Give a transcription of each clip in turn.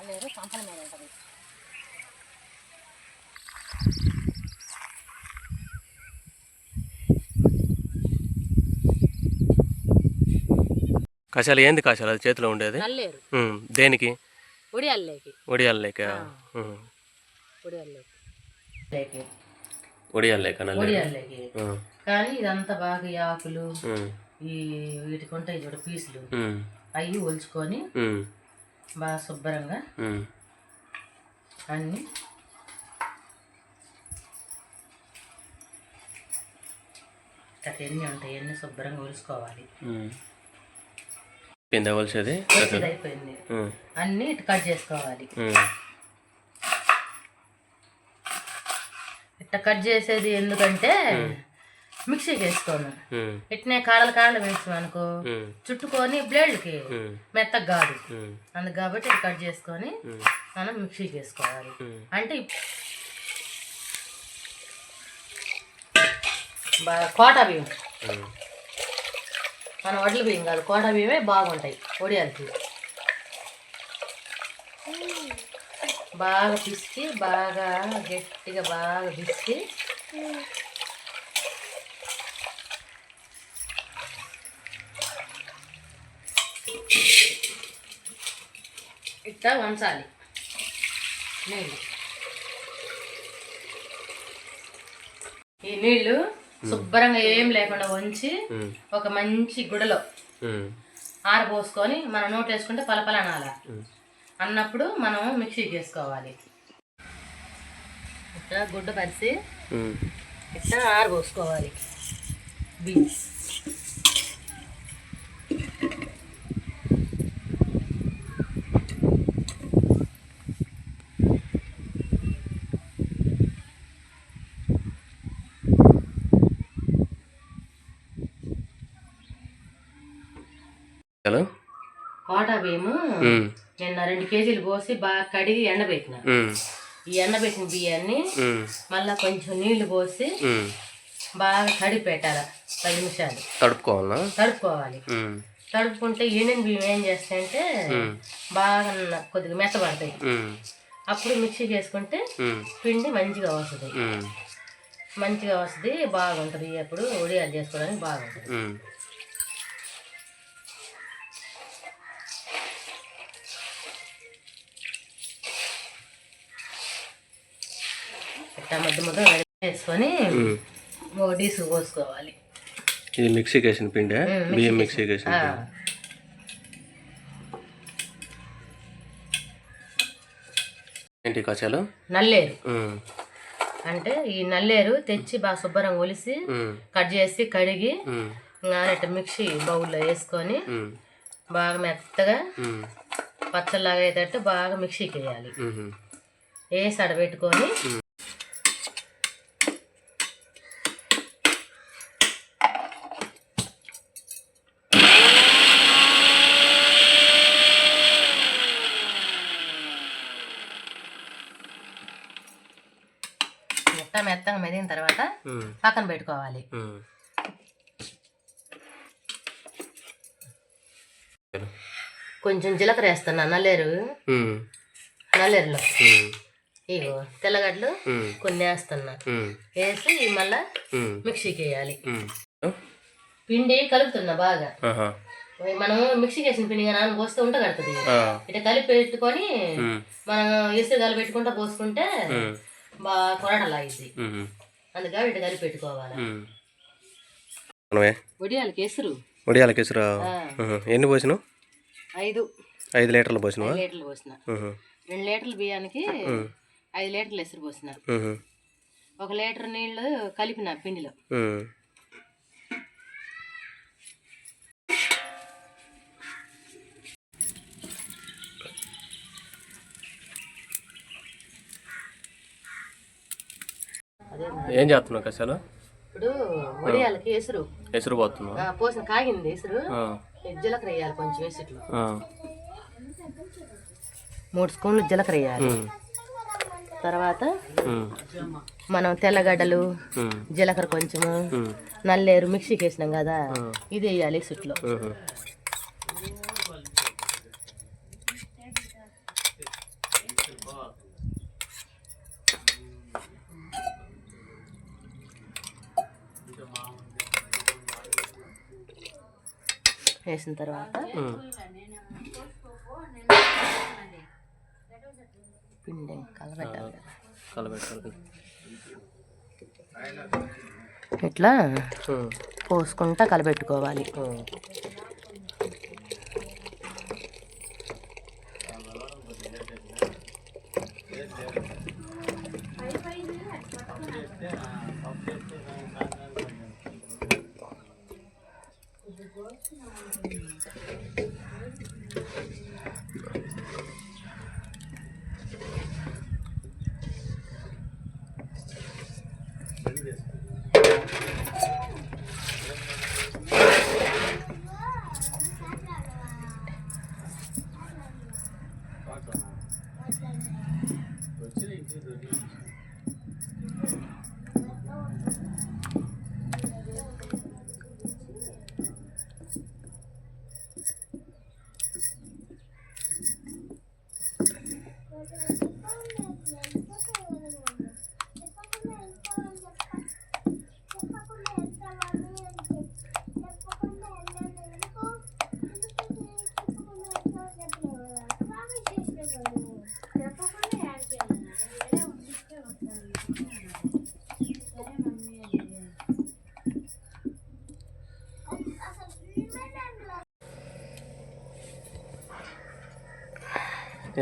నల్లేరు కంపల మీద ఉంటుంది. కషాలు ఏంది కషాలు అది చేతిలో ఉండేది? నల్లేరు. దేనికి? ఉడియాల్లేకి. ఉడియాల్లేక ఉడియాల్లేక ఉడియాల్లేకి. కానీ ఇదంతా బాగా ఈ ఆకులు ఈ వీటికి ఉంటాయి చూడ పీసులు అవి ఒలుచుకొని బాగా శుభ్రంగా అన్నీ అట్లా ఎన్ని ఉంటాయి అన్నీ శుభ్రంగా ఒలుచుకోవాలి. అయిపోయింది అన్నీ ఇటు కట్ చేసుకోవాలి. ఇట్లా కట్ చేసేది ఎందుకంటే మిక్సీకి వేసుకోను. ఇట్నే కాడలు వేసామనుకో చుట్టుకొని బ్లేడ్కి మెత్తగా కాదు. అందుకు కాబట్టి ఇటు కట్ చేసుకొని మనం మిక్సీకి వేసుకోవాలి. అంటే బాగా కోటా బియ్యం, మన వడ్ల బియ్యం కాదు, కోటా బియ్యమే బాగుంటాయి ఒడియాలకి. బాగా పిసికి బాగా గట్టిగా బాగా పిసికి ఇట్లా వంచాలి. నీళ్ళు ఈ నీళ్ళు శుభ్రంగా ఏం లేకుండా వంచి ఒక మంచి గుడలో ఆరబోసుకొని మనం నోట్ వేసుకుంటే పలపల అనాల అన్నప్పుడు మనం మిక్సీకి వేసుకోవాలి. ఇట్లా గుడ్డ పరిచి ఇట్లా ఆరబోసుకోవాలి. బియ్యం కోటా బియ్యము నిన్న 2 కేజీలు పోసి బాగా కడిగి ఎండబెట్టిన. ఈ ఎండబెట్టిన బియ్యాన్ని మళ్ళా కొంచెం నీళ్లు పోసి బాగా కడిగి పెట్టాలి. 10 నిమిషాలు తడుపుకోవాలి. తడుపుకుంటే ఎండిన బియ్యం ఏం చేస్తాయంటే బాగా కొద్దిగా మెత్తబడతాయి. అప్పుడు మిక్సీకి వేసుకుంటే పిండి మంచిగా వస్తుంది. బాగుంటుంది. అప్పుడు ఉడియాలు చేసుకోవడానికి బాగుంటుంది. ఇట్లా ముద్ద వేసుకొని డీసు పోసుకోవాలి. ఇది మిక్సీకి వేసిన పిండి, బియ్యం మిక్సీకి వేసిన ఏంటి కషాలు? నల్లేరు అంటే ఈ నల్లేరు తెచ్చి బాగా శుభ్రంగా ఒలిసి కట్ చేసి కడిగి ఇట్లా మిక్సీ బౌల్లో వేసుకొని బాగా మెత్తగా పచ్చలాగా అయ్యేటట్టు బాగా మిక్సీకి వేయాలి. వేసి అడబెట్టుకొని మెత్తగా మెదిగిన తర్వాత పక్కన పెట్టుకోవాలి. కొంచెం జీలకర్ర వేస్తున్నా నల్లేరులో ఇగో తెల్లగడ్డలు కొన్ని వేస్తున్నా. వేసి మళ్ళా మిక్సీకి వేయాలి. పిండి కలుపుతున్నా బాగా. మనం మిక్సీకి వేసిన పిండి నాన్న పోస్తే ఉంట కడుతుంది. ఇట్లా కలిపి పెట్టుకొని మనం ఎసురు కలిపి పెట్టుకుంటా పోసుకుంటే బాగా కొరడలా అయింది. అందుకే ఇటు కలిపి పెట్టుకోవాలి. ఉడియాలకి ఎసురు ఎన్ని పోసినావు? 5 లీటర్లు పోసిన. 2 లీటర్ల బియ్యానికి 5 లీటర్లు ఎసురు పోసిన. 1 లీటర్ నీళ్లు కలిపిన పిండిలో. ఏం చేస్తున్నావు కషాలు? ఇప్పుడు ఉడియాలకి ఎసురు పోతున్నావు. పోసిన కాగింది ఎసురు. జీలకర్ర వేయాలి కొంచెం వేసి 3 స్పూన్లు జీలకర్ర వేయాలి. తర్వాత మనం తెల్లగడ్డలు జీలకర్ర కొంచెము నల్లేరు మిక్సీకి వేసినాం కదా, ఇది వేయాలి సుట్లో. వేసిన తర్వాత పిండి కలబెట్టాలి కదా. కలబెట్టాలి. ఇట్లా పోసుకుంటా కలబెట్టుకోవాలి.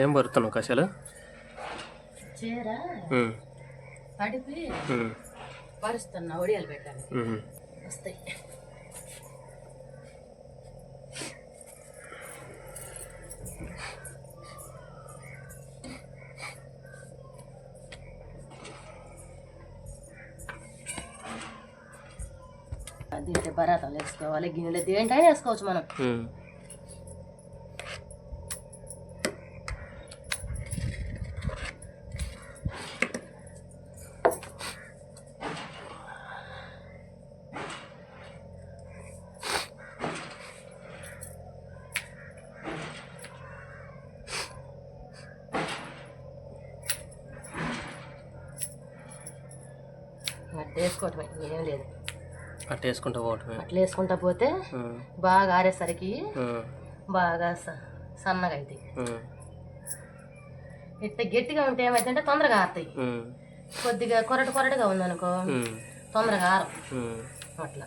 ఏం పడుతున్నావు కషాలు? చీర తడిపి పరుస్తున్నా, ఒడియాలు పెట్టాలి వస్తాయి. దీంట్లో బరాతాలు వేసుకోవాలి, గిన్నెలు దేంటైనా వేసుకోవచ్చు మనం. అట్లా వేసుకోవటమే, ఏం లేదు. అట్లా వేసుకుంటా పోవటమే. అట్లా వేసుకుంటా పోతే బాగా ఆరేసరికి బాగా సన్నగా అవుతాయి. ఇట్లా గట్టిగా ఉంటే ఏమైతుందంటే తొందరగా ఆరుతాయి. కొద్దిగా కొరటగా ఉందనుకో తొందరగా ఆరం అట్లా.